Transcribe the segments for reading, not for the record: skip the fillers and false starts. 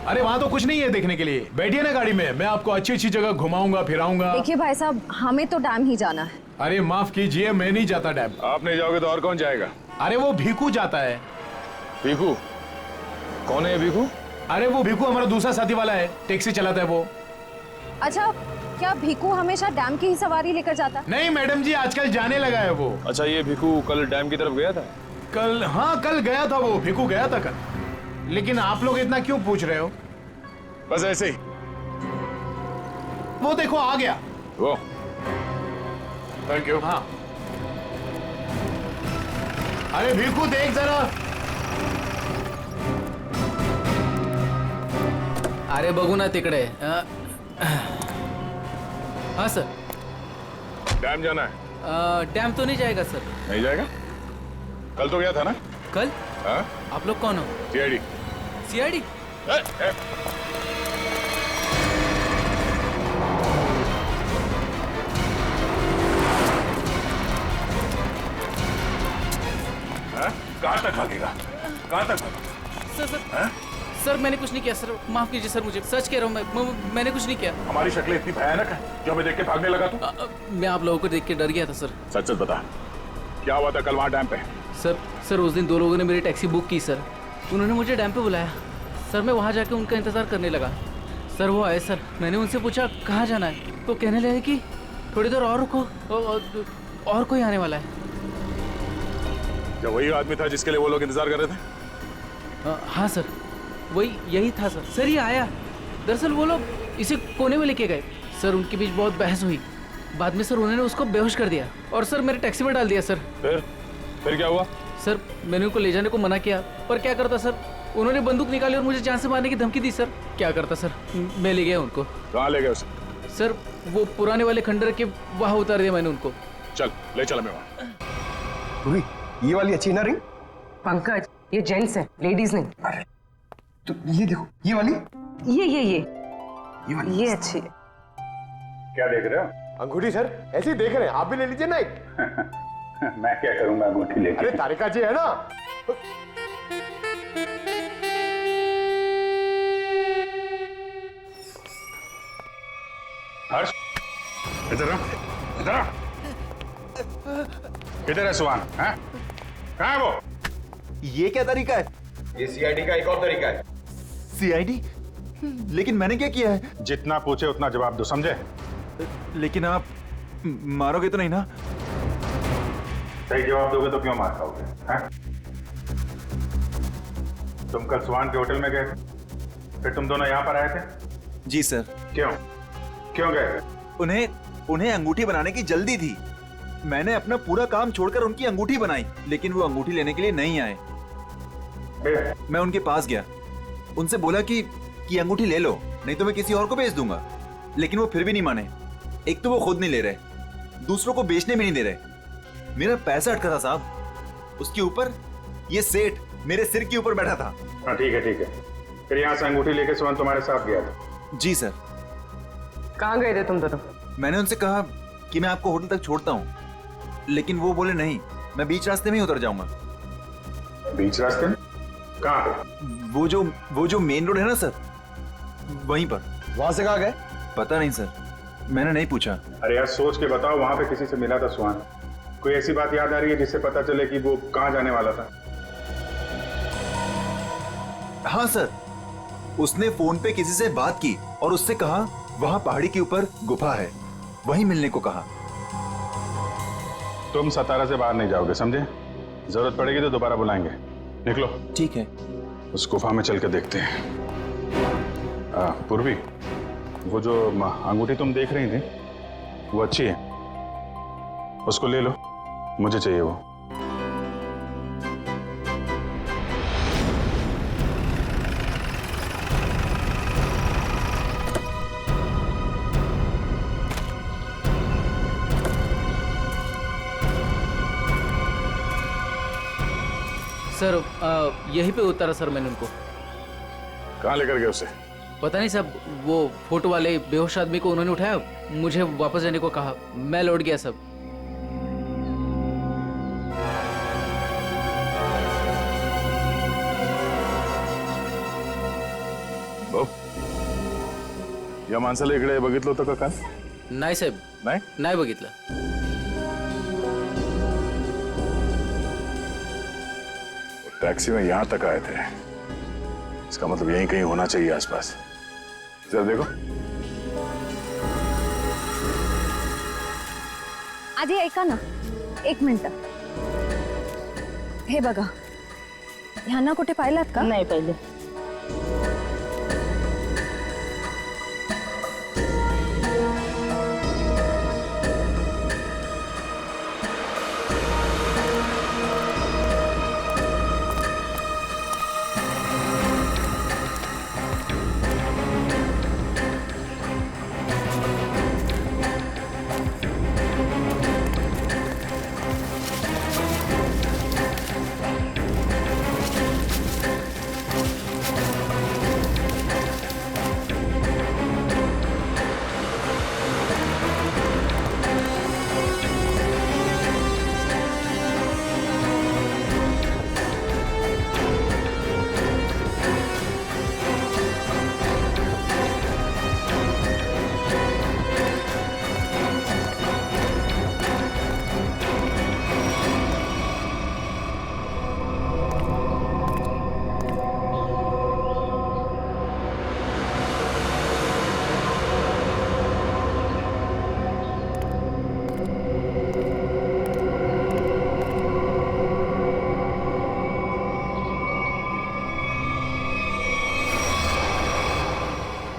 अरे वहाँ तो कुछ नहीं है देखने के लिए, बैठिए ना गाड़ी में, मैं आपको अच्छी अच्छी जगह घुमाऊंगा फिराऊंगा। देखिए भाई साहब, हमें तो डैम ही जाना है। अरे माफ कीजिए, मैं नहीं जाता डैम। आप नहीं जाओगे तो और कौन जाएगा? अरे वो भीखू जाता है। भीखू? कौन है भीखू? अरे वो भीखू हमारा दूसरा साथी वाला है, टैक्सी चलाता है वो। अच्छा, क्या भीखू हमेशा डैम की ही सवारी लेकर जाता है? नहीं मैडम जी, आजकल जाने लगा है वो। अच्छा, ये भीखू कल डैम की तरफ गया था? कल? हाँ कल गया था वो, भीखू गया था कल। लेकिन आप लोग इतना क्यों पूछ रहे हो? बस ऐसे ही। वो देखो आ गया वो। Thank you. हाँ। अरे भीखू देख जरा। अरे बघू ना तिकडे। हाँ सर। डैम जाना है? डैम तो नहीं जाएगा सर। नहीं जाएगा? कल तो गया था ना? कल? हाँ? आप लोग कौन हो? सीआईडी। सीआईडी? कहाँ तक भागेगा? कहाँ तक भागेगा? सर सर सर मैंने कुछ नहीं किया सर, माफ कीजिए सर, मुझे सच कह रहा हूँ, मैंने कुछ नहीं किया। हमारी शक्लें इतनी भयानक है जो हमें देख के भागने लगा तू? मैं आप लोगों को देख के डर गया था सर। सच सच बता, क्या हुआ था कल वहाँ डैम पे? सर उस दिन 2 लोगों ने मेरी टैक्सी बुक की सर, उन्होंने मुझे डैम पे बुलाया सर, मैं वहाँ जाके उनका इंतजार करने लगा सर। वो आए सर, मैंने उनसे पूछा कहाँ जाना है, तो कहने लगे कि थोड़ी देर और रुको, और कोई आने वाला है। क्या वही आदमी था जिसके लिए वो लोग इंतजार कर रहे थे? हाँ सर, यही था सर। सर ये आया, दरअसल वो लोग इसे कोने में लेके गए सर, उनके बीच बहुत बहस हुई, बाद में सर उन्होंने उसको बेहोश कर दिया और सर मेरे टैक्सी में डाल दिया सर। फिर क्या हुआ? सर मैंने उनको ले जाने को मना किया, पर क्या करता सर, उन्होंने बंदूक निकाली और मुझे जान से मारने की धमकी दी सर। क्या करता सर, मैं ले गया उनको। कहाँ ले गए उसे? सर वो पुराने वाले खंडर के वहाँ उतार दिया मैंने उनको। चल ले चल हमें वहाँ। रूही, ये वाली अच्छी ना रिंग? पंकज, ये जेंट्स है, लेडीज नहीं। अरे तो ये देखो, ये वाली? ये वाली? ये अच्छी है। क्या देख रहे हो? अंगूठी सर, ऐसे ही देख रहे हैं, आप भी ले लीजिए ना एक। मैं क्या करूंगा अंगूठी लेके? अरे तारिका जी है ना। हर्ष, इधर आ, इधर आ। किधर है सुहान? हैं? कहाँ है वो? ये क्या तरीका है? ये सीआईडी का एक और तरीका है। सीआईडी? लेकिन मैंने क्या किया है? जितना पूछे उतना जवाब दो, समझे? लेकिन आप मारोगे तो नहीं ना? सही जवाब दोगे तो क्यों मार खाओगे? हैं? तुम कल सुहान के होटल में गए, फिर तुम दोनों यहाँ पर आए थे? जी सर। क्यों गए? उन्हें अंगूठी बनाने की जल्दी थी। मैंने अपना पूरा काम छोड़कर उनकी अंगूठी बनाई, लेकिन वो अंगूठी लेने के लिए नहीं आए। मैं उनके पास गया, उनसे बोला कि अंगूठी ले लो, नहीं तो मैं किसी और को बेच दूंगा। लेकिन वो फिर भी नहीं माने। एक तो वो खुद नहीं ले रहे, दूसरों को बेचने में नहीं दे रहे। मेरा पैसा अटका था साहब, उसके ऊपर ये सेठ मेरे सिर के ऊपर बैठा था। हाँ ठीक है। फिर यहाँ से अंगूठी लेके सुहान तुम्हारे साथ गया था? जी सर। कहाँ गए थे तुम दोनों? मैंने उनसे कहा कि मैं आपको होटल तक छोड़ता हूँ, लेकिन वो बोले नहीं, मैं बीच रास्ते में ही उतर जाऊंगा। बीच रास्ते में? कहाँ पे? वो जो मेन रोड है ना सर, वहीं पर। वहां से कहाँ गए? पता नहीं सर, मैंने नहीं पूछा। अरे यार सोच के बताओ, वहां पे किसी से मिला था सुहान? कोई ऐसी बात याद आ रही है जिससे पता चले कि वो कहाँ जाने वाला था? हाँ सर, उसने फोन पे किसी से बात की और उससे कहा वहां पहाड़ी के ऊपर गुफा है, वहीं मिलने को कहा। तुम सतारा से बाहर नहीं जाओगे, समझे? जरूरत पड़ेगी तो दोबारा बुलाएंगे। निकलो। ठीक है। उस गुफा में चल के देखते हैं। पूर्वी, वो जो अंगूठी तुम देख रही थी वो अच्छी है, उसको ले लो, मुझे चाहिए वो। सर यहीं पे उतारा सर मैंने उनको। कहाँ लेकर गए उसे? पता नहीं साहब, वो फोटो वाले बेहोश आदमी को उन्होंने उठाया, मुझे वापस जाने को कहा, मैं लौट गया सब। भाऊ या माणसाला इकडे बघितलं होतं का काल? नाही साहेब, नाही. नाही बघितलं. टैक्सी में यहां तक आए थे, इसका मतलब यहीं कहीं होना चाहिए आसपास. जरा देखो. आधी ऐका ना, 1 मिनिट. हे बघा, ह्यांना कुठे पाहिलात का? नाही पाहिले.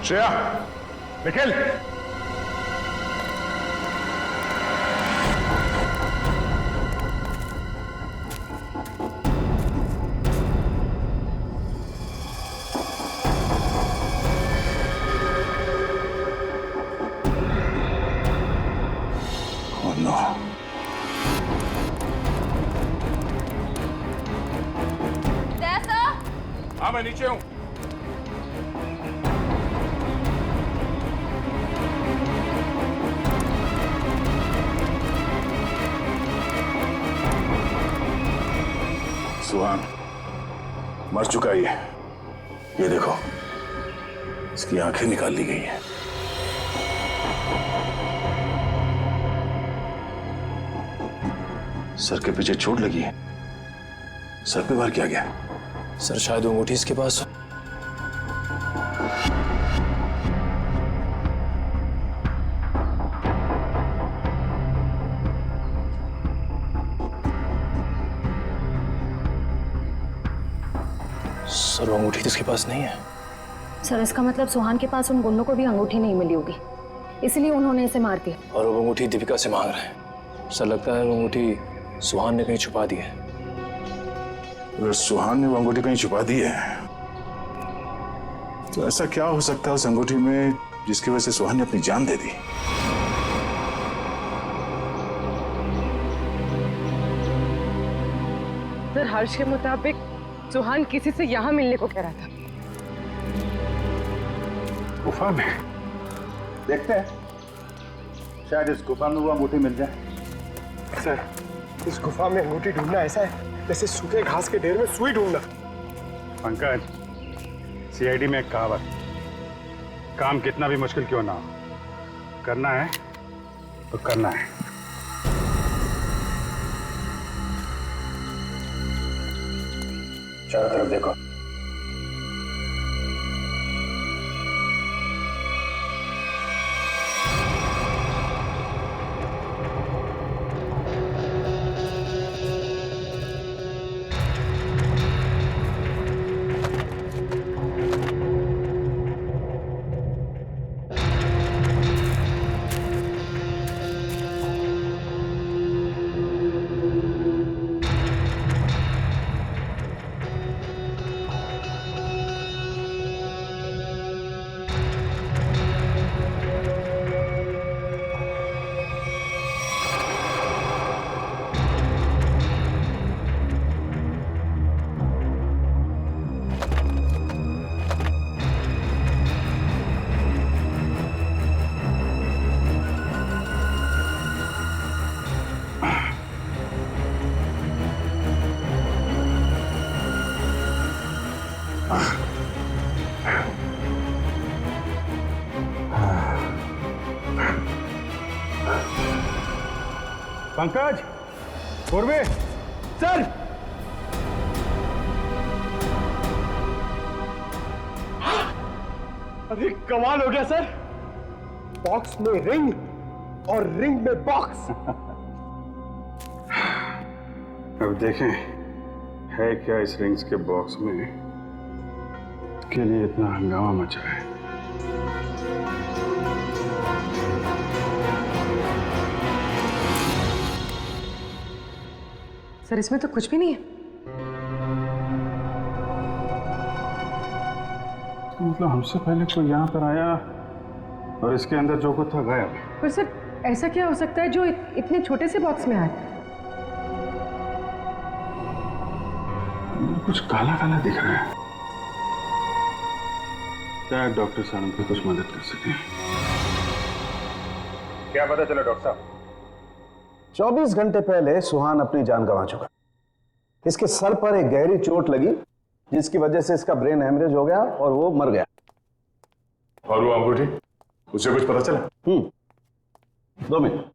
श्रेया, निखिल. Oh no. हाँ मैं नीचे हूँ. सुहान मर चुका है ये देखो, इसकी आंखें निकाल ली गई हैं. सर के पीछे चोट लगी है. सर पे वार किया गया. सर शायद वो अंगूठी इसके पास हो. सर वो अंगूठी इसके पास नहीं है. सर इसका मतलब सुहान के पास उन गुंडों को भी अंगूठी नहीं मिली होगी, इसलिए उन्होंने इसे मार दिया. और वो अंगूठी दीपिका से मांग रहे हैं. सर लगता है वो अंगूठी सुहान ने कहीं छुपा दी है. अगर सुहान ने वो अंगूठी कहीं छुपा दी है तो ऐसा क्या हो सकता है उस अंगूठी में जिसकी वजह से सुहान ने अपनी जान दे दी? सर हर्ष के मुताबिक सुहान किसी से यहाँ मिलने को कह रहा था. गुफा में देखते हैं, शायद इस गुफा में वो अंगूठी मिल जाए. सर इस गुफा में अंगूठी ढूंढना ऐसा है जैसे सूखे घास के ढेर में सुई ढूंढना. पंकज, सीआईडी में एक कहावत, काम कितना भी मुश्किल क्यों ना हो, करना है तो करना है. चारों तरफ देखो. पंकज, पूर्वे, सर अरे कमाल हो गया सर, बॉक्स में रिंग और रिंग में बॉक्स। अब देखें है क्या इस रिंग्स के बॉक्स में के लिए इतना हंगामा मचा है। सर इसमें तो कुछ भी नहीं है। तो मतलब हमसे पहले कोई यहाँ पर आया और इसके अंदर जो कुछ था गायब। पर सर ऐसा क्या हो सकता है जो इतने छोटे से बॉक्स में आए? कुछ काला काला दिख रहा है। क्या डॉक्टर साहब की कुछ मदद कर सके? क्या पता चला डॉक्टर साहब? 24 घंटे पहले सुहान अपनी जान गंवा चुका। इसके सर पर एक गहरी चोट लगी जिसकी वजह से इसका ब्रेन हेमरेज हो गया और वो मर गया। और वो अंगूठी, उसे कुछ पता चला? 2 मिनट।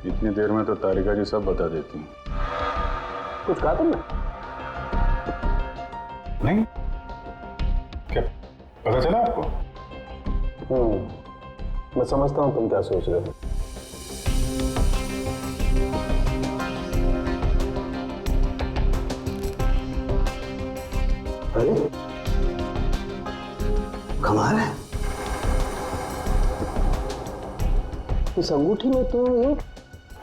इतनी देर में तो तारिका जी सब बता देती हैं। कुछ कहा तुमने? नहीं, क्या पता चला आपको? मैं समझता हूं तुम क्या सोच रहे हो। अरे कमाल है, इस अंगूठी में तो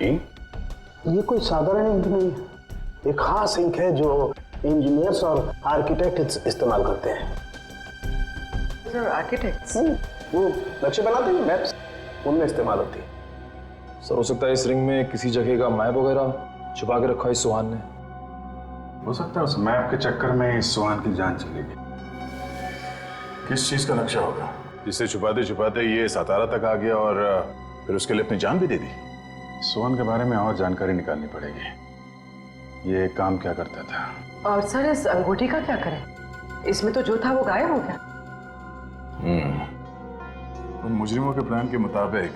ये कोई साधारण इंक नहीं है। एक खास इंक है जो इंजीनियर्स और आर्किटेक्ट इस्तेमाल करते हैं। Sir architects? वो नक्शे बनाते हैं, मैप्स, उनमें इस्तेमाल होती है। सर हो सकता है इस रिंग में किसी जगह का मैप वगैरह छुपा के रखा है इस सुहान ने। हो सकता है उस मैप के चक्कर में इस सुहान की जान चली गई। किस चीज का नक्शा होगा जिसे छुपाते छुपाते ये सातारा तक आ गया और फिर उसके लिए अपनी जान भी दे दी? सुहान के बारे में और जानकारी निकालनी पड़ेगी। ये काम क्या करता था? और सर इस अंगूठी का क्या करें? इसमें तो जो था वो गायब हो गया। उन मुजरिमों के प्लान के मुताबिक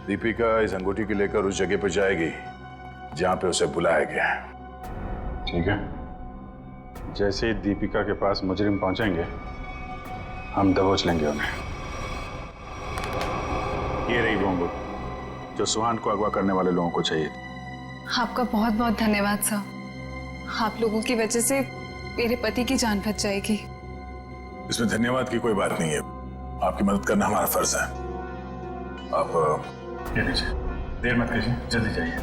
दीपिका इस अंगूठी को लेकर उस जगह पर जाएगी जहां पे उसे बुलाया गया है। ठीक है, जैसे ही दीपिका के पास मुजरिम पहुंचेंगे हम दबोच लेंगे उन्हें। ये रही वो अंगूठी जो सुहान को अगवा करने वाले लोगों को चाहिए थी। आपका बहुत बहुत धन्यवाद सर। आप लोगों की वजह से मेरे पति की जान बच जाएगी। इसमें धन्यवाद की कोई बात नहीं है, आपकी मदद करना हमारा फर्ज है। आप ये लीजिए, देर मत कीजिए, जल्दी जाइए।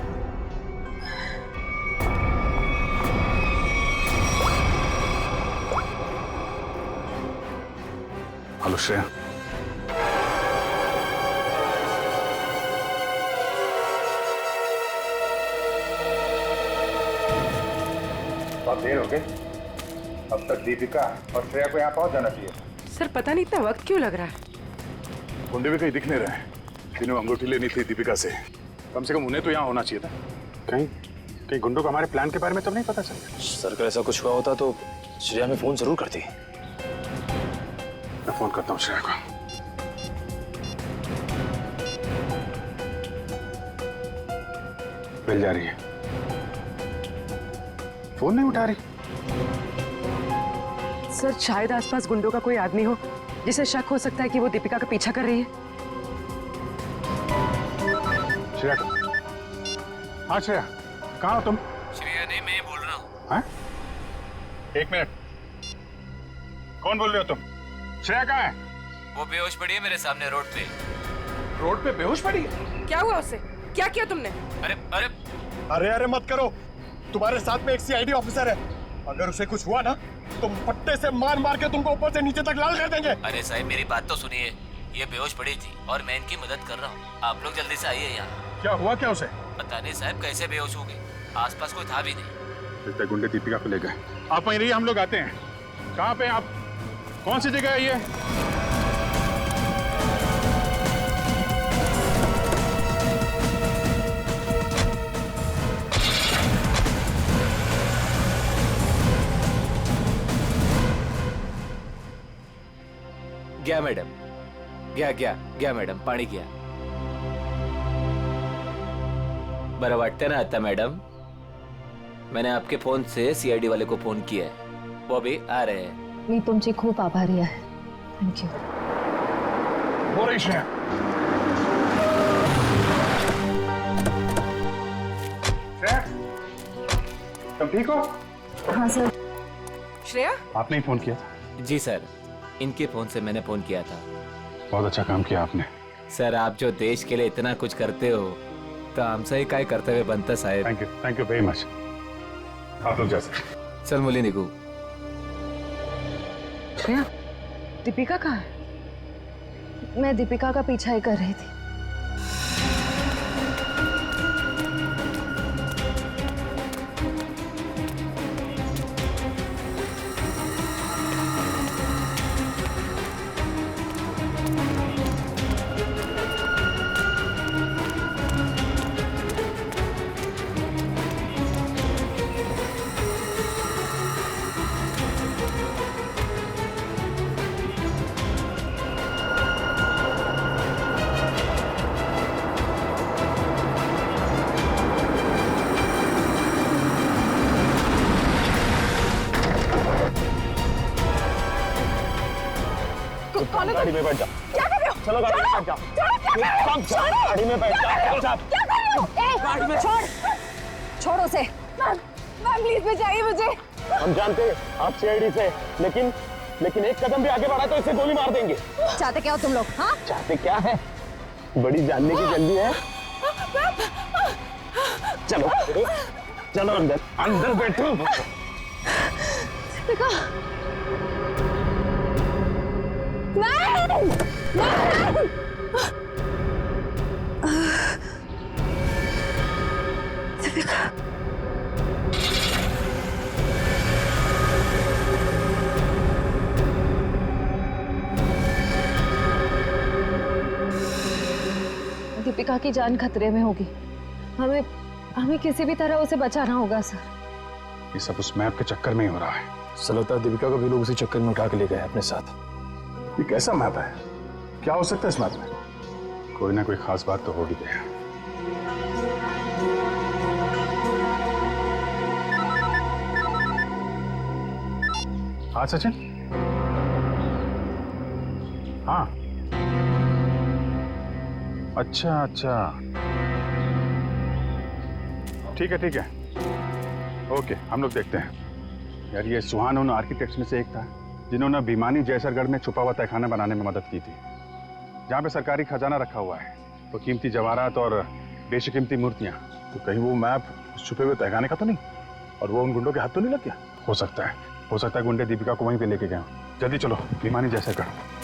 हेलो श्रेया। बहुत देर हो गई, अब तक दीपिका और श्रेया को यहाँ पहुंच जाना चाहिए। सर पता नहीं इतना वक्त क्यों लग रहा है। गुंडे भी कहीं दिख नहीं रहे। जिन्हें अंगूठी लेनी थी दीपिका से, कम उन्हें तो यहाँ होना चाहिए था। कहीं गुंडों को हमारे प्लान के बारे में तो नहीं पता चल गया? सर अगर ऐसा कुछ हुआ होता तो श्रेया में फोन जरूर करती। मैं फोन करता हूँ श्रेया को। मिल जा रही है, फोन नहीं उठा रही। सर शायद आसपास गुंडों का कोई आदमी हो जिसे शक हो सकता है कि वो दीपिका का पीछा कर रही है। श्रेया, हाँ श्रेया, कहाँ हो तुम? श्रेया नहीं, मैं बोल रहा हूँ। हाँ? एक मिनट, कौन बोल रहे हो तुम? श्रेया कहाँ है? वो बेहोश पड़ी है मेरे सामने रोड पे। रोड पे बेहोश पड़ी है? क्या हुआ उससे? क्या किया तुमने? अरे अरे अरे अरे मत करो, तुम्हारे साथ में एक सीआईडी ऑफिसर है, अगर उसे कुछ हुआ ना तो पट्टे से मार मार के तुमको ऊपर से नीचे तक लाल कर देंगे। अरे साहब मेरी बात तो सुनिए, ये बेहोश पड़ी थी और मैं इनकी मदद कर रहा हूँ। आप लोग जल्दी से आइए यहाँ। क्या हुआ क्या उसे? पता नहीं साहब कैसे बेहोश हो गई, आसपास कोई था भी नहीं। लगता है गुंडे दीपिका को ले गए। आप वहीं रहिए, हम लोग आते हैं। कहाँ पे आप? कौन सी जगह है ये? गया मैडम, गया मैडम, पानी गया। बरं वाटतं ना आता मैडम? मैंने आपके फोन से सीआईडी वाले को फोन किया है, वो अभी आ रहे हैं। मी तुमची खूप आभारी आहे. थँक्यू. हो रही श्रेया. श्रेया, तुम ठीक हो? हाँ सर. श्रेया, आपने ही फोन किया? जी सर, इनके फोन से मैंने फोन किया था। बहुत अच्छा काम किया आपने। सर आप जो देश के लिए इतना कुछ करते हो तो हमसे ही काय कर्तव्य बनतं साहेब। Thank you very much. आप लोग जा सकते। चल मुली निघू। श्रेया, दीपिका कहाँ है? मैं दीपिका का पीछा ही कर रही थी. गाड़ी में बैठ जा। क्या कर रहे हो? चलो गाड़ी में बैठ जा। गाड़ी में बैठ जा। क्या कर रहे हो? गाड़ी में छोड़ उसे. मैम, प्लीज बचाइए मुझे। हम जानते हैं आप सीआईडी से, लेकिन एक कदम भी आगे बढ़ा तो इसे गोली मार देंगे। चाहते क्या हो तुम लोग? हाँ, चाहते क्या है? बड़ी जानने की जल्दी है। चलो चलो अंदर बैठो। दीपिका. दीपिका की जान खतरे में होगी. हमें किसी भी तरह उसे बचाना होगा सर. ये सब उस मैप के चक्कर में ही हो रहा है। ऐसा लगता है दीपिका को भी लोग उसी चक्कर में उठा के ले गए अपने साथ। ये कैसा मैप है? क्या हो सकता है इस मैप में? कोई ना कोई खास बात तो होगी दे। हाँ सचिन। हाँ अच्छा ठीक है ओके, हम लोग देखते हैं। यार ये सुहान उन आर्किटेक्ट्स में से एक था जिन्होंने भिमानी जैसरगढ़ में छुपा हुआ तहखाना बनाने में मदद की थी, जहाँ पे सरकारी खजाना रखा हुआ है, तो कीमती जवाहरात और बेशकीमती मूर्तियाँ। तो कहीं वो मैप उस छुपे हुए तहखाने का तो नहीं, और वो उन गुंडों के हाथ तो नहीं लग गया? हो सकता है गुंडे दीपिका को वहीं पे लेके गए। जल्दी चलो भिमानी जैसरगढ़।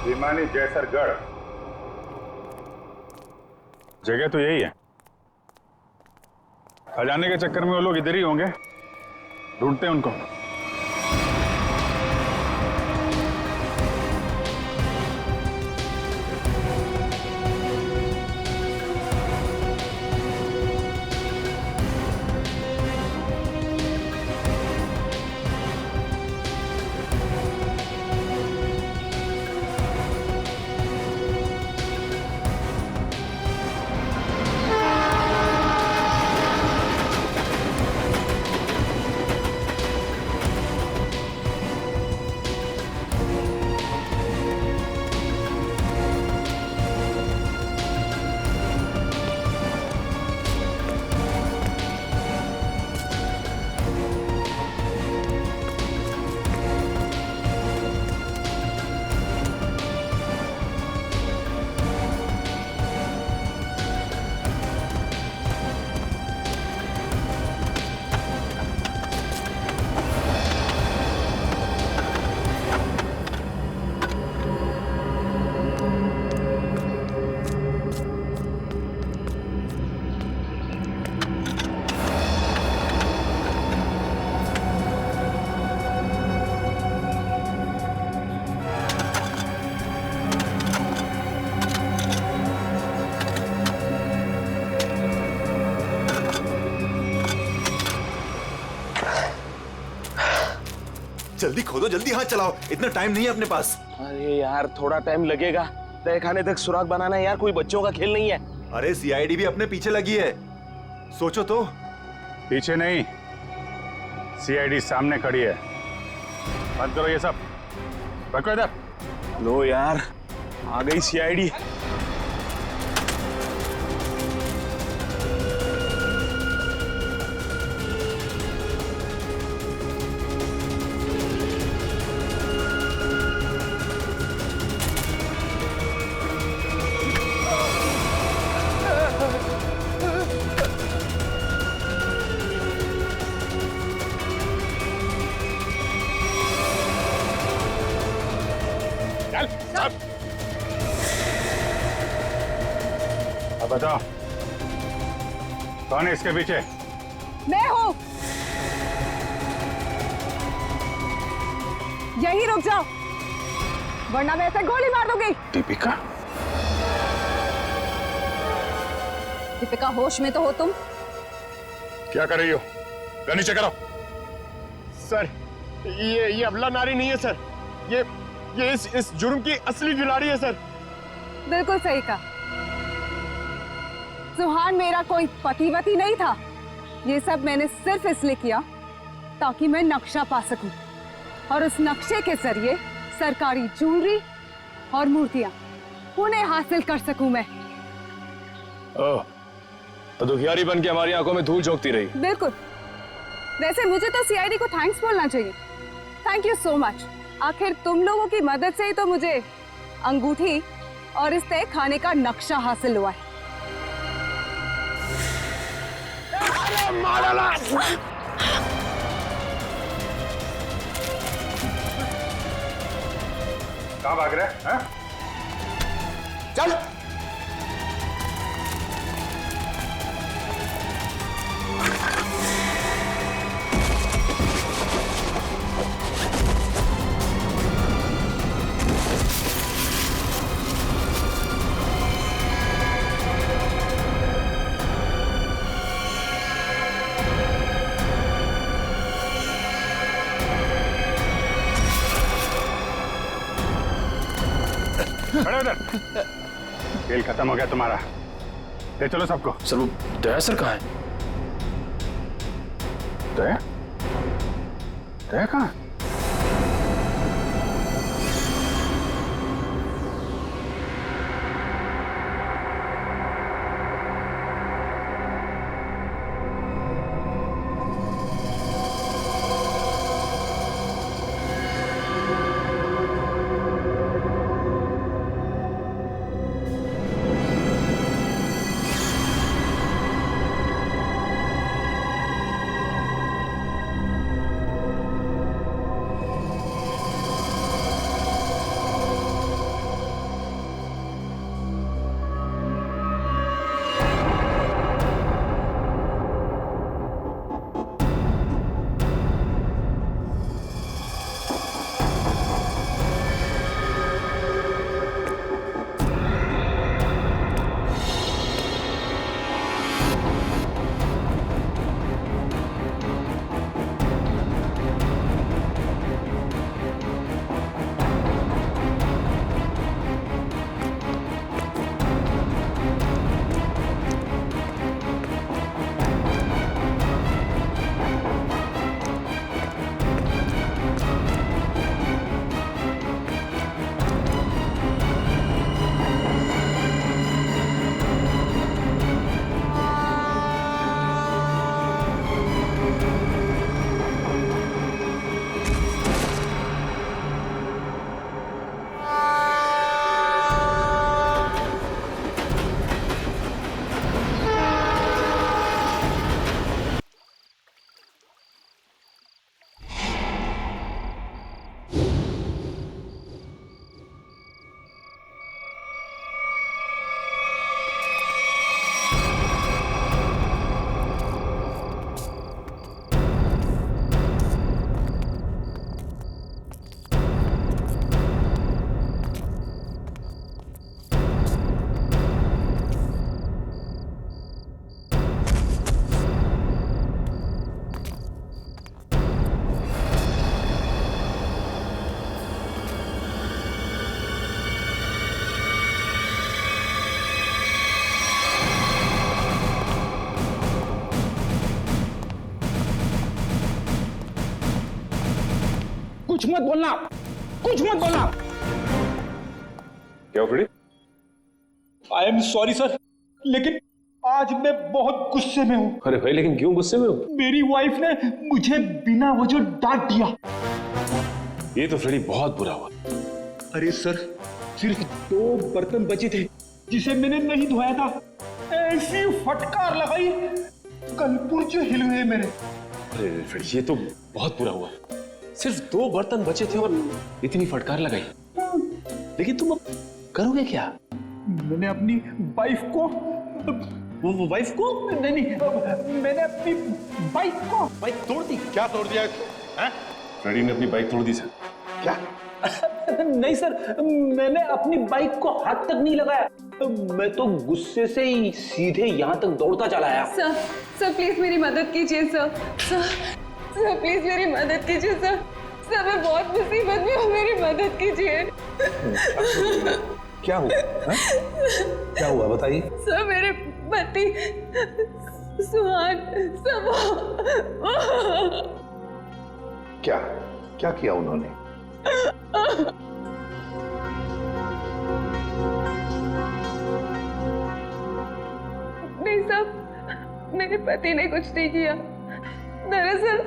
भिमानी जैसरगढ़ जगह तो यही है। खजाने के चक्कर में वो लोग इधर ही होंगे, ढूंढते हैं उनको। जल्दी खोदो, जल्दी हाथ चलाओ, इतना टाइम नहीं है अपने पास। अरे यार थोड़ा टाइम लगेगा, तय खाने तक सुराग बनाना है यार, कोई बच्चों का खेल नहीं है। अरे सीआईडी भी अपने पीछे लगी है, सोचो तो। पीछे नहीं, सीआईडी सामने खड़ी है। बंद करो ये सब, रखो इधर। लो यार, आ गई सीआईडी। अब बताओ कौन है इसके पीछे? मैं हूँ। यही रुक जाओ, वरना मैं ऐसे गोली मार दूंगी। दीपिका? दीपिका, होश में तो हो तुम? क्या कर रही हो? गन नीचे करो। सर, ये अबला नारी नहीं है सर, ये इस जुर्म की असली खिलाड़ी है सर। बिल्कुल सही कहा। सुहान मेरा कोई पतिवती नहीं था। ये सब मैंने सिर्फ इसलिए किया ताकि मैं नक्शा पा सकूं, और उस नक्शे के जरिए सरकारी ज्वेलरी और मूर्तियां उन्हें हासिल कर सकूं मैं। ओह, तो दुखियारी बन के हमारी आंखों में धूल झोंकती रही। बिल्कुल। वैसे मुझे तो सीआईडी को थैंक्स बोलना चाहिए। Thank you so much. आखिर तुम लोगों की मदद से ही तो मुझे अंगूठी और इस तय खाने का नक्शा हासिल हुआ है। कहाँ भाग रहे हैं? चल। खड़े उधर। खेल खत्म हो गया तुम्हारा, ले चलो सबको। सर वो दया सर कहाँ है? दया? दया कहाँ? कुछ मत बोलना, कुछ मत बोलना। क्या Freddy? I am sorry sir, लेकिन आज मैं बहुत गुस्से में हूँ। अरे भाई लेकिन क्यों गुस्से में हो? मेरी वाइफ ने मुझे बिना वजह डांट दिया। ये तो फ्रेडी बहुत बुरा हुआ। अरे सर, सिर्फ 2 बर्तन बचे थे जिसे मैंने नहीं धोया था, ऐसी फटकार लगाई कल पुर्जे हिल हुए मेरे। अरे फ्रेडी ये तो बहुत बुरा हुआ। सिर्फ 2 बर्तन बचे थे और इतनी फटकार लगाई। लेकिन तुम अब करोगे क्या? मैंने अपनी वाइफ को वाइफ को नहीं, मैंने अपनी बाइक को बाइक तोड़ दी। क्या तोड़ दिया इसको? फ्रेडी ने अपनी बाइक तोड़ दी सर। क्या? नहीं सर, मैंने अपनी बाइक को हाथ तक नहीं लगाया, मैं तो गुस्से से ही सीधे यहाँ तक दौड़ता चला आया। सर प्लीज मेरी मदद कीजिए सर। सर प्लीज मेरी मदद कीजिए सर। सर मैं बहुत मुसीबत में हूँ, मेरी मदद कीजिए। क्या हुआ? क्या हुआ बताइए। सर मेरे पति सुहान सब क्या क्या किया उन्होंने? नहीं साहब, मेरे पति ने कुछ नहीं किया। दरअसल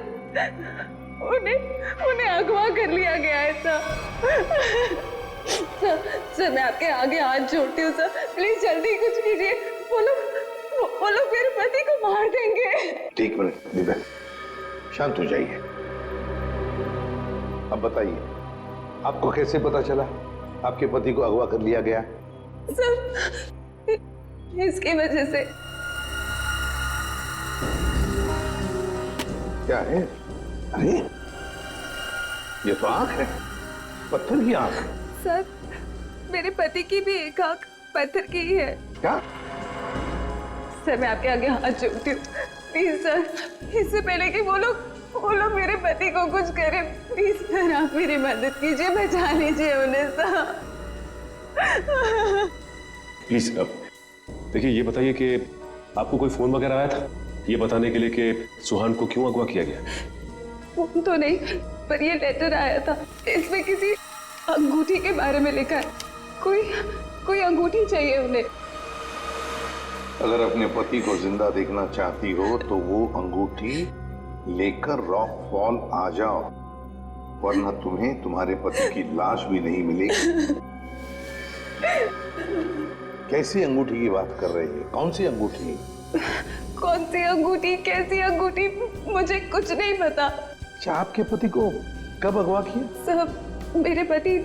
उन्हें अगवा कर लिया गया है सर। सर मैं आपके आगे हाथ जोड़ती हूँ सर, प्लीज जल्दी कुछ कीजिए। वो लोग मेरे पति को मार देंगे। ठीक मिनट दिव्या, शांत हो जाइए। अब बताइए, आपको कैसे पता चला आपके पति को अगवा कर लिया गया? सर इसकी वजह से। क्या है? अरे ये तो आंख है, पत्थर की आंख। सर मेरे पति की भी एक आंख पत्थर की ही है। क्या? सर मैं आपके आगे हाथ जोड़ती हूँ, प्लीज सर, इससे पहले कि वो लोग मेरे पति को कुछ करें, प्लीज सर आप मेरी मदद कीजिए, बचा लीजिए उन्हें सर। प्लीज अब देखिए, ये बताइए कि आपको कोई फोन वगैरह आया था ये बताने के लिए कि सुहान को क्यों अगवा किया गया? फोन तो नहीं, पर ये लेटर आया था, इसमें किसी अंगूठी के बारे में लिखा है। कोई अंगूठी चाहिए उन्हें। अगर अपने पति को जिंदा देखना चाहती हो तो वो अंगूठी लेकर रॉक फॉल आ जाओ, वरना तुम्हें तुम्हारे पति की लाश भी नहीं मिलेगी। कैसी अंगूठी की बात कर रही है? कौन सी अंगूठी? कौन सी अंगूठी, कैसी अंगूठी, मुझे कुछ नहीं पता। अच्छा, आपके पति को कब अगवा किया? साहब मेरे पति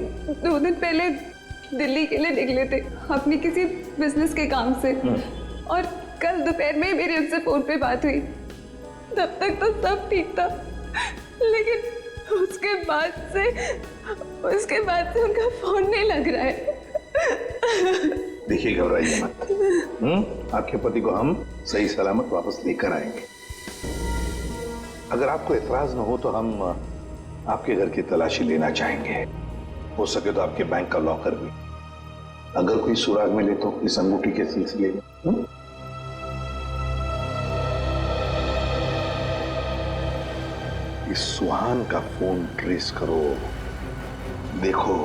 2 दिन पहले दिल्ली के लिए निकले थे अपनी किसी बिजनेस के काम से, और कल दोपहर में मेरी उनसे फोन पे बात हुई। तब तक तो सब ठीक था, लेकिन उसके बाद से उनका फोन नहीं लग रहा है। देखिए घबराइए मत, आपके पति को हम सही सलामत वापस लेकर आएंगे। अगर आपको एतराज न हो तो हम आपके घर की तलाशी लेना चाहेंगे, हो सके तो आपके बैंक का लॉकर भी, अगर कोई सुराग मिले तो इस अंगूठी के सिलसिले में। इस सुहान का फोन ट्रेस करो, देखो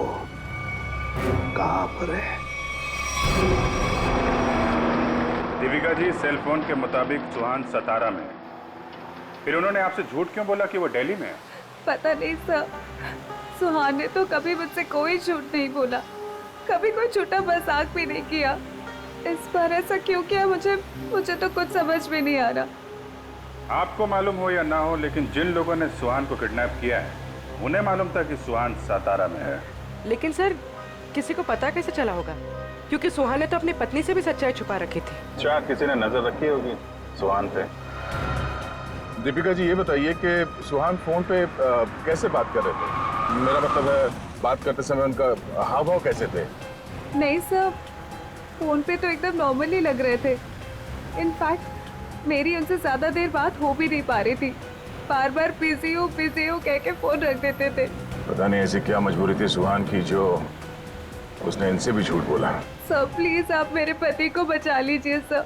कहां पर है। दीपिका जी, सेल फोन के मुताबिक सुहान सतारा में है। फिर उन्होंने आपसे झूठ क्यों बोला कि वो दिल्ली में है? पता नहीं सर, सुहान ने तो कभी मुझसे कोई झूठ नहीं बोला, कभी कोई छोटा मजाक भी नहीं किया। इस बार ऐसा क्यों किया मुझे तो कुछ समझ में नहीं आ रहा। आपको मालूम हो या ना हो, लेकिन जिन लोगों ने सुहान को किडनैप किया है उन्हें मालूम था कि सुहान सतारा में है। लेकिन सर किसी को पता कैसे चला होगा, क्योंकि सुहान ने तो अपनी पत्नी से भी सच्चाई छुपा रखी थी। अच्छा, किसी ने नजर रखी होगी सुहान पे। दीपिका जी, ये बताइए कि सुहान फोन पे कैसे बात कर रहे थे? मेरा मतलब है, बात करते समय उनका हाव भाव कैसे थे? नहीं सर, फोन पे तो एकदम नॉर्मली लग रहे थे। इनफैक्ट मेरी उनसे ज्यादा देर बात हो भी नहीं पा रही थी, बार बार बिजी हो कह के फोन रख देते थे। पता नहीं ऐसी क्या मजबूरी थी सुहान की जो उसने इनसे भी झूठ बोला। सर प्लीज आप मेरे पति को बचा लीजिए सर,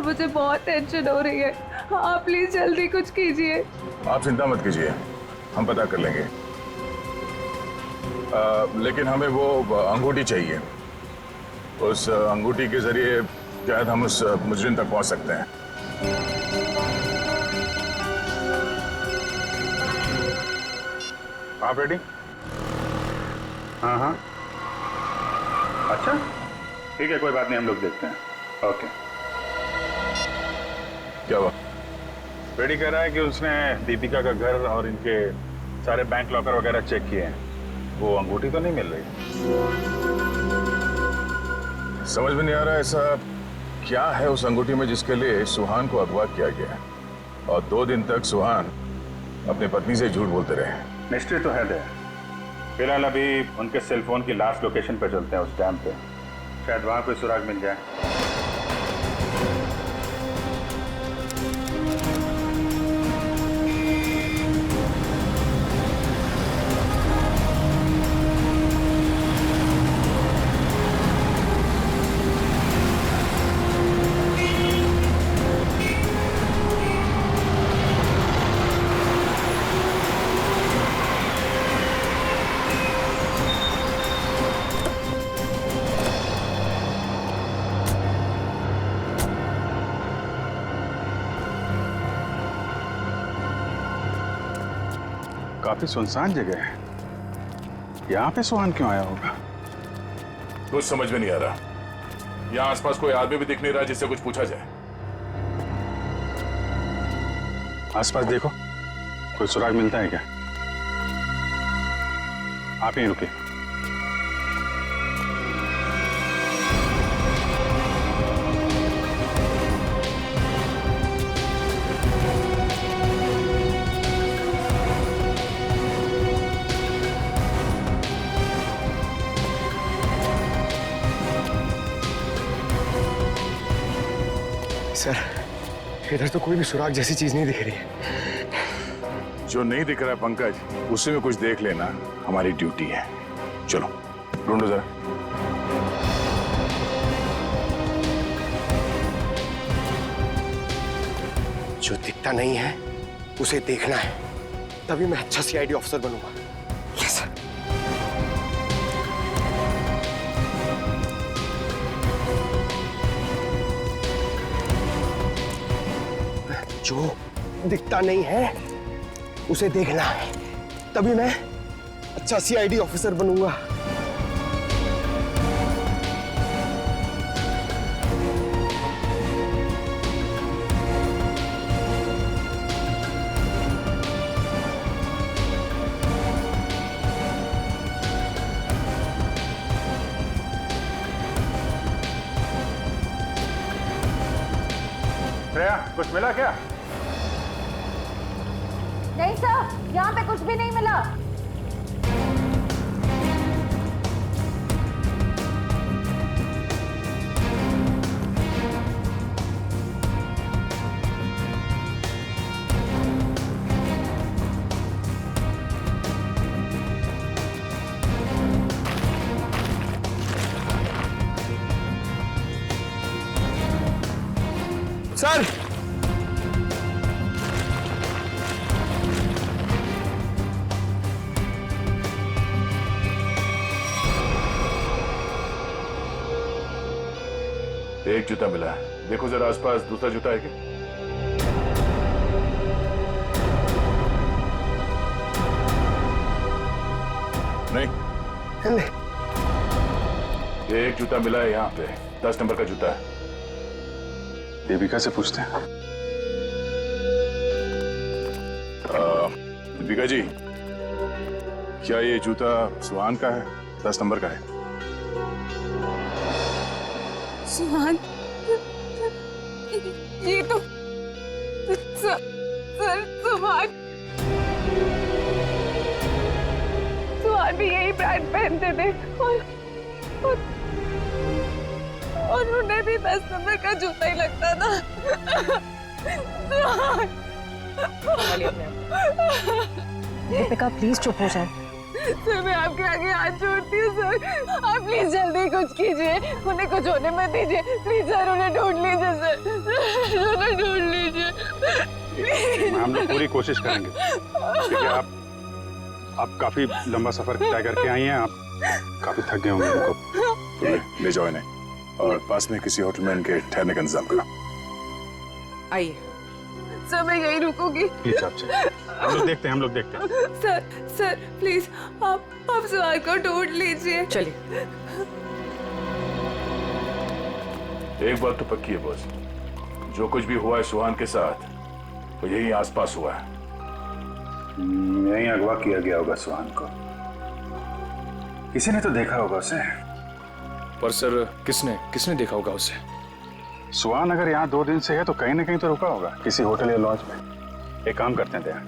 मुझे बहुत टेंशन हो रही है, आप प्लीज जल्दी कुछ कीजिए। आप चिंता मत कीजिए, हम पता कर लेंगे। लेकिन हमें वो अंगूठी चाहिए। उस अंगूठी के जरिए शायद हम उस मुजरिम तक पहुंच सकते हैं। आप रेडी? हाँ हाँ, अच्छा ठीक है, कोई बात नहीं, हम लोग देखते हैं। ओके। क्या हुआ? रेडी कह रहा है कि उसने दीपिका का घर और इनके सारे बैंक लॉकर वगैरह चेक किए हैं, वो अंगूठी तो नहीं मिल रही। समझ में नहीं आ रहा ऐसा क्या है उस अंगूठी में जिसके लिए सुहान को अगवा किया गया और 2 दिन तक सुहान अपनी पत्नी से झूठ बोलते रहे। मिस्ट्री तो है दे। फिलहाल अभी उनके सेलफोन की लास्ट लोकेशन पे चलते हैं, उस डैम पे, शायद वहां कोई सुराग मिल जाए। काफी सुनसान जगह है, यहाँ पे सुहान क्यों आया होगा? कुछ समझ में नहीं आ रहा। यहाँ आसपास कोई आदमी भी दिख नहीं रहा जिससे कुछ पूछा जाए। आसपास देखो, कोई सुराग मिलता है क्या? आप ही रुके। सर, इधर तो कोई भी सुराग जैसी चीज नहीं दिख रही है। जो नहीं दिख रहा है पंकज, उसी में कुछ देख लेना हमारी ड्यूटी है। चलो ढूंढो जरा। जो दिखता नहीं है उसे देखना है, तभी मैं अच्छा सीआईडी ऑफिसर बनूंगा। Yes sir. जो दिखता नहीं है उसे देखना है, तभी मैं अच्छा सीआईडी ऑफिसर बनूंगा। श्रेया, कुछ मिला क्या? नहीं सर, यहाँ पे कुछ भी नहीं मिला। सर, एक जूता मिला है, देखो जरा आसपास दूसरा जूता है क्या? नहीं, एक जूता मिला है यहाँ पे, 10 नंबर का जूता है। दीपिका से पूछते हैं। दीपिका जी, क्या ये जूता सुहान का है? 10 नंबर का है। सुहान, ये तो सर सुहान भी यही ब्रांड पहनते थे और उन्हें भी 10 नंबर का जूता ही लगता था। दीपिका प्लीज चुप हो जाए। सर, मैं आपके आगे हाथ जोड़ती हूँ सर, आप प्लीज जल्दी कुछ कीजिए, उन्हें कुछ होने मत दीजिए प्लीज सर, उन्हें ढूंढ लीजिए सर, उन्हें ढूंढ लीजिए। हम लोग पूरी कोशिश करेंगे। ठीक है, आप काफी लंबा सफर तय करके आई हैं, आप काफी थक गए होंगे इनको। ले जाओ इन्हें और पास में किसी होटल में इनके ठहरने का इंतजाम करो। आइए। सर मैं यहीं रुकूंगी। प्लीज आप चलिए, हम लोग देखते हैं। सर प्लीज आप सुहान को ढूंढ लीजिए। चलिए। एक बात तो पक्की है बॉस, जो कुछ भी हुआ है सुहान के साथ वो यही आसपास हुआ है। यहीं अगवा किया गया होगा सुहान को, किसी ने तो देखा होगा उसे। पर सर किसने देखा होगा उसे? सुहान अगर यहाँ 2 दिन से है तो कहीं ना कहीं तो रुका होगा, किसी होटल या लॉज में। एक काम करते हैं दया,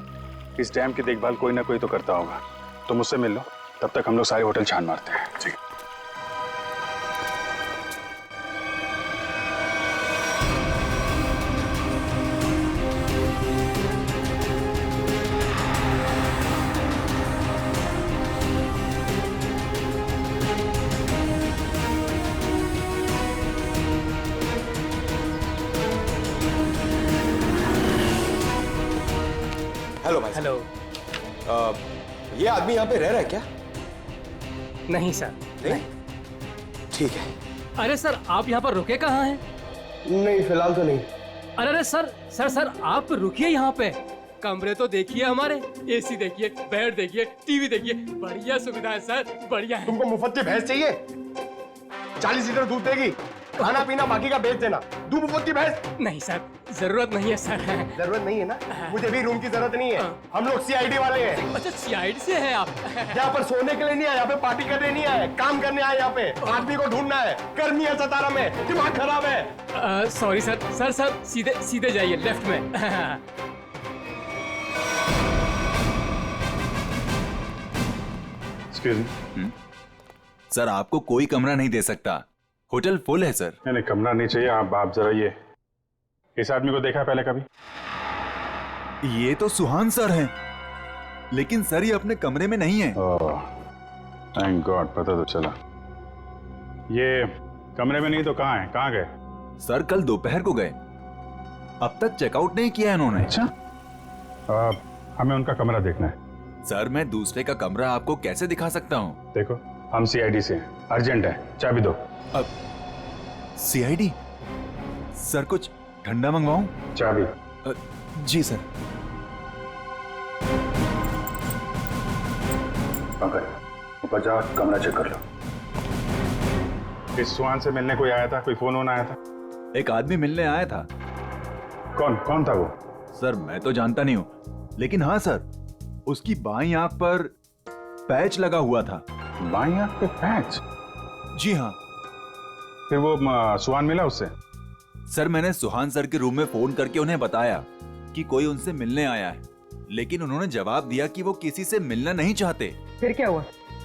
इस डैम की देखभाल कोई ना कोई तो करता होगा, तो मुझसे मिल लो, तब तक हम लोग सारे होटल छान मारते हैं। ठीक है। हेलो भाई। हेलो। ये आदमी यहाँ पे रह रहा है क्या? नहीं सर। नहीं? ठीक है। अरे सर आप यहाँ पर रुके कहाँ हैं? नहीं फिलहाल तो नहीं। अरे सर आप रुकिए यहाँ पे। कमरे तो देखिए हमारे, एसी देखिए, बेड देखिए, टीवी देखिए, बढ़िया सुविधा है सर, बढ़िया है। तुमको मुफ्त की भैंस चाहिए? 40 लीटर दूध देगी, खाना पीना बाकी का बेच देना। दूध मुफ्त की भैंस? नहीं सर, जरूरत नहीं है सर। जरूरत नहीं है ना? मुझे भी रूम की जरूरत नहीं है, हम लोग सीआईडी वाले हैं। अच्छा सीआईडी से हैं आप? यहाँ पर सोने के लिए नहीं आए, यहाँ पे पार्टी करने नहीं आए, काम करने आए। यहाँ पे आदमी को ढूंढना है, गर्मी है सतारा में, दिमाग खराब है। सॉरी सर सीधे जाइए लेफ्ट में। सर आपको कोई कमरा नहीं दे सकता, होटल फुल है सर। नहीं कमरा नहीं चाहिए। आप जरा ये इस आदमी को देखा पहले कभी? ये तो सुहान सर हैं, लेकिन सर ये अपने कमरे में नहीं है। थैंक गॉड, पता तो चला। ये कमरे में नहीं तो कहाँ है? कहाँ गए? सर कल दोपहर को गए, अब तक चेकआउट नहीं किया इन्होंने। अच्छा, हमें उनका कमरा देखना है। सर मैं दूसरे का कमरा आपको कैसे दिखा सकता हूँ? देखो हम सीआईडी से हैं, अर्जेंट है, चाबी दो। अब सीआईडी? सर कुछ ठंडा मंगवाऊं? चाबी। जी सर। ऊपर जाओ, कमरा चेक कर लो। इस सुहान से मिलने कोई आया था? कोई फोन वोन आया था? एक आदमी मिलने आया था। कौन था वो? सर मैं तो जानता नहीं हूँ, लेकिन हाँ सर उसकी बाईं आंख पर पैच लगा हुआ था। बाईं आंख पे पैच? जी हाँ। फिर वो सुहान मिला उससे? सर मैंने सुहान सर के रूम में फोन करके उन्हें बताया कि कोई उनसे मिलने आया है, लेकिन उन्होंने जवाब दिया कि वो किसी से मिलना नहीं चाहते। फिर क्या हुआ?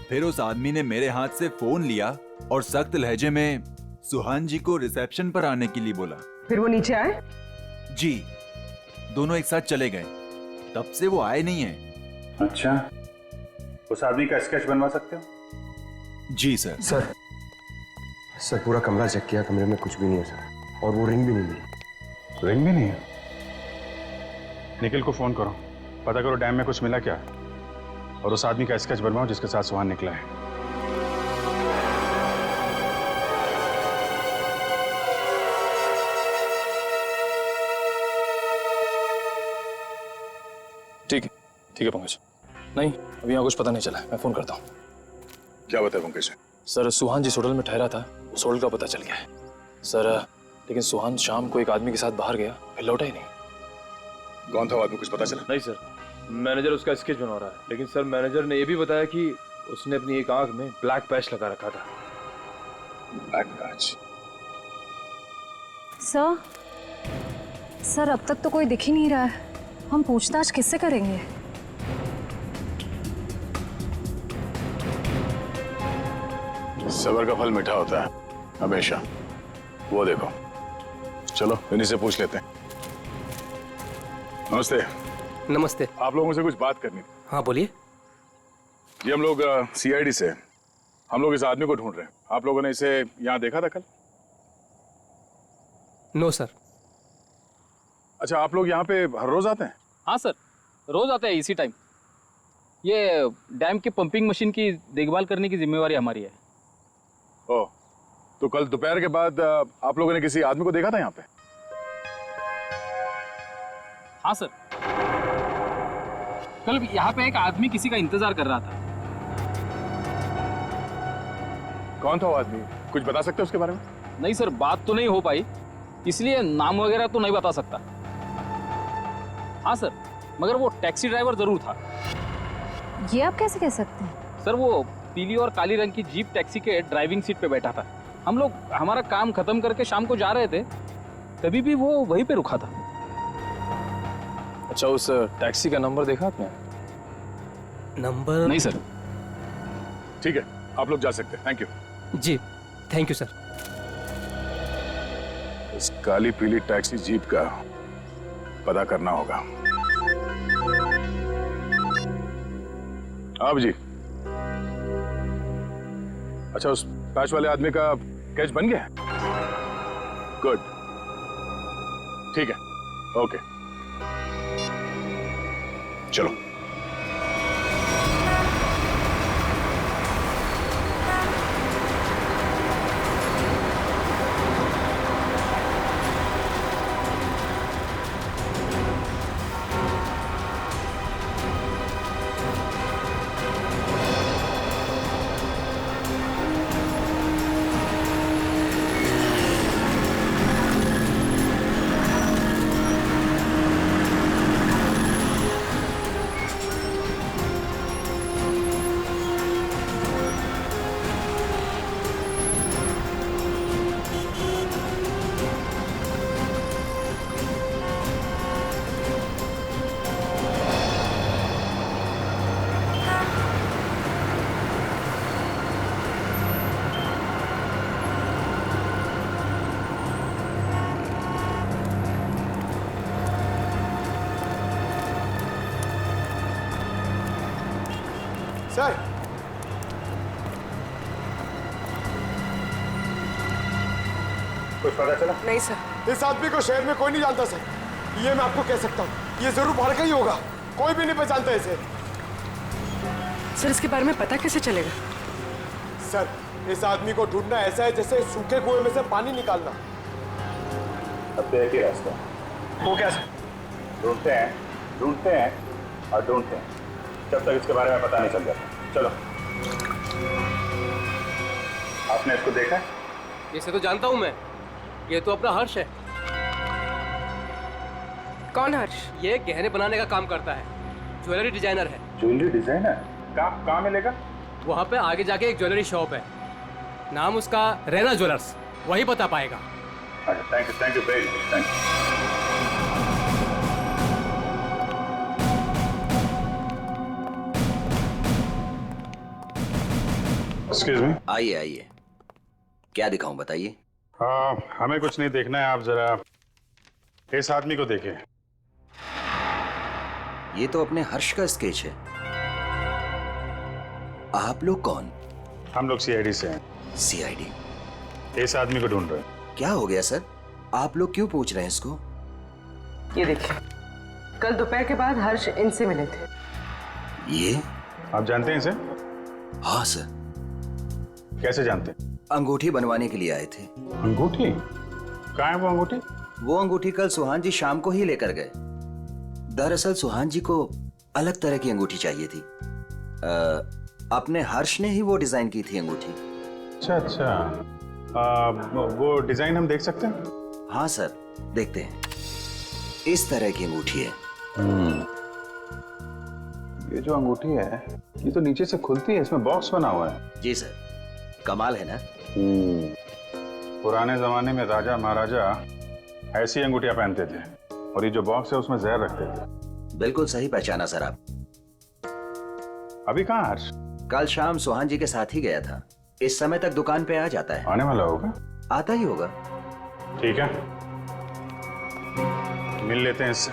फिर उस आदमी ने मेरे हाथ से फोन लिया और सख्त लहजे में सुहान जी को रिसेप्शन पर आने के लिए बोला। फिर वो नीचे आए? जी, दोनों एक साथ चले गए, तब से वो आए नहीं है। अच्छा, उस आदमी का स्केच बनवा सकते हो? जी सर। सर पूरा कमरा चेक किया, कमरे में कुछ भी नहीं है सर, और वो रिंग भी नहीं मिली। रिंग भी नहीं है? निखिल को फोन करो, पता करो डैम में कुछ मिला क्या, और उस आदमी का स्केच बनवाओ जिसके साथ सुहान निकला है। ठीक है पंकज। नहीं अभी यहाँ कुछ पता नहीं चला, मैं फोन करता हूँ। क्या बताया पंकज? सर सुहान जिस होटल में ठहरा था उस होटल का पता चल गया है सर, लेकिन सुहान शाम को एक आदमी के साथ बाहर गया, फिर लौटा ही नहीं। कौन था वो आदमी, कुछ पता चला? नहीं सर, मैनेजर उसका स्केच बनवा रहा है, लेकिन सर मैनेजर ने यह भी बताया कि उसने अपनी एक आंख में ब्लैक पैच लगा रखा था। Black patch? सर अब तक तो कोई दिख ही नहीं रहा है, हम पूछताछ किससे करेंगे? सबर का फल मीठा होता है हमेशा, वो देखो। चलो इन्हीं से पूछ लेते हैं। नमस्ते। नमस्ते। आप लोगों से कुछ बात करनी थी। हाँ बोलिए। जी हम लोग सीआईडी से, हम लोग इस आदमी को ढूंढ रहे हैं। आप लोगों ने इसे यहाँ देखा था कल? No sir. अच्छा, आप लोग यहाँ पे हर रोज आते हैं? हाँ सर, रोज आते हैं इसी टाइम। ये डैम की पंपिंग मशीन की देखभाल करने की जिम्मेवारी हमारी है। ओह, तो कल दोपहर के बाद आप लोगों ने किसी आदमी को देखा था यहाँ पे? हाँ सर, कल यहाँ पे एक आदमी किसी का इंतजार कर रहा था। कौन था वो आदमी? कुछ बता सकते हो उसके बारे में? नहीं सर, बात तो नहीं हो पाई, इसलिए नाम वगैरह तो नहीं बता सकता। हाँ सर, मगर वो टैक्सी ड्राइवर जरूर था। ये आप कैसे कह सकते हैं? सर वो पीली और काली रंग की जीप टैक्सी के ड्राइविंग सीट पे बैठा था। हम लोग हमारा काम खत्म करके शाम को जा रहे थे, तभी भी वो वहीं पे रुका था। अच्छा, उस टैक्सी का नंबर देखा आपने? नंबर नहीं सर। ठीक है, आप लोग जा सकते हैं। थैंक यू जी। Thank you sir. इस काली पीली टैक्सी जीप का पता करना होगा। आप जी, अच्छा उस पैच वाले आदमी का कैच बन गया? गुड, ठीक है, ओके, चलो। सर, कुछ पता चला? नहीं सर। इस आदमी को शहर में कोई नहीं जानता सर, ये मैं आपको कह सकता हूँ। ये जरूर बाहर का ही होगा, कोई भी नहीं पहचानता इसे। सर इसके बारे में पता कैसे चलेगा? सर, इस आदमी को ढूंढना ऐसा है जैसे सूखे कुएं में से पानी निकालना। अब तो एक ही रास्ता, वो कैसे? ढूंढते हैं और ढूंढते हैं जब तक इसके बारे में पता नहीं चल जाता। चलो। आपने इसको देखा? इसे तो जानता हूँ मैं, ये तो अपना हर्ष है। कौन हर्ष? ये गहने बनाने का काम करता है, ज्वेलरी डिजाइनर है। Jewellery designer? कहाँ मिलेगा? वहाँ पे आगे जाके एक ज्वेलरी शॉप है, नाम उसका रैना ज्वेलर्स, वही बता पाएगा। अच्छा, thank you very much, thank you. Excuse me. आइए आइए, क्या दिखाऊं बताइए। हमें कुछ नहीं देखना है, आप जरा इस आदमी को देखें। ये तो अपने हर्ष का स्केच है। आप लोग कौन? हम लोग सीआईडी से हैं। सीआईडी? इस आदमी को ढूंढ रहे हैं। क्या हो गया सर, आप लोग क्यों पूछ रहे हैं इसको? ये देखिए, कल दोपहर के बाद हर्ष इनसे मिले थे। ये आप जानते हैं इसे? हाँ सर। कैसे जानते हैं? अंगूठी बनवाने के लिए आए थे। अंगूठी? कहाँ है वो अंगूठी? वो अंगूठी कल सुहान जी शाम को ही लेकर गए। दरअसल सुहान जी को अलग तरह की अंगूठी चाहिए थी। अपने हर्ष ने ही वो डिजाइन की थी अंगूठी। अच्छा, वो डिजाइन हम देख सकते हैं? हाँ सर, देखते हैं। इस तरह की अंगूठी है। ये जो अंगूठी है, ये तो नीचे से खुलती है, इसमें बॉक्स बना हुआ है। जी सर, कमाल है ना। पुराने जमाने में राजा महाराजा ऐसी अंगूठियां पहनते थे, और ये जो बॉक्स है उसमें जहर रखते थे। बिल्कुल सही पहचाना सर आप। अभी कहाँ हर्ष? कल शाम सुहान जी के साथ ही गया था। इस समय तक दुकान पे आ जाता है। आने वाला होगा? आता ही होगा। ठीक है, मिल लेते हैं इससे।